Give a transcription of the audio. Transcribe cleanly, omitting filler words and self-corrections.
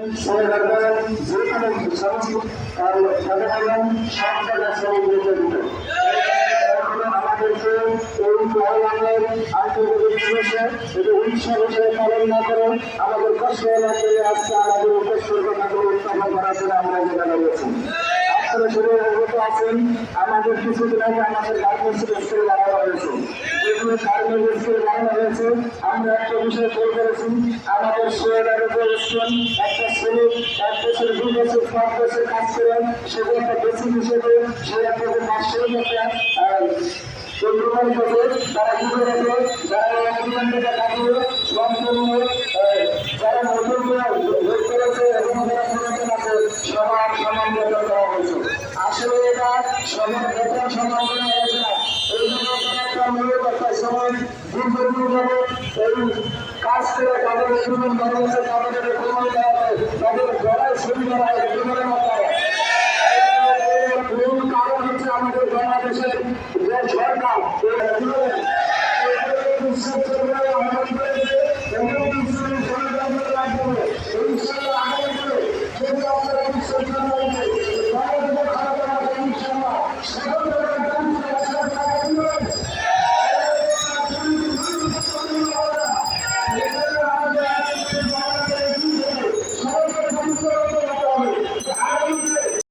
মনে রাখবেন যে কোনো সমস্ত সাধারণ সব জায়গায় শ্রমিক দিত। আমাদেরকে এই মহামারীর আন্তর্জাতিক দিবসে যদি উৎসব হিসেবে পালন না করে আমাদের কষ্ট লাগবে আজকে আমাদের কষ্টের কথাগুলো উত্থাপন করার জন্য আমরা যেখানে রয়েছি। আপনারা শুধু অবগত আছেন আমাদের কিছুদিন আগে আমাদের গার্মেন্টস স্কুলে বাড়ানো হয়েছে। যেগুলো গার্মেন্টস স্কুলে বাড়ানো হয়েছে আমরা একটা বিষয় তৈরি করেছি আমাদের সোয়েটারের উপর একটা ছেলে 1 বছর 2 বছর 5 বছর কাজ করেন সেটা একটা বেসিক হিসেবে সে একটা মাসের মধ্যে তারা কি করেছে যারা অভিযানটা কাটিয়ে সম্পূর্ণ যারা নতুন ভোট করেছে এবং যারা পুরাতন আছে সবার সমান বেতন দেওয়া হয়েছে। আসলে এটা সমান বেতন সমান করা হয়েছে না এই জন্য একটা মূলত একটা সময় দীর্ঘদিনভাবে এই কাজ করে তাদের জীবন বাড়ছে তাদের প্রমাণ দেওয়া হয় তাদের গলায় সুবিধা হয় জীবনের মতো মূল কারণ হচ্ছে আমাদের বাংলাদেশের যে সরকার এই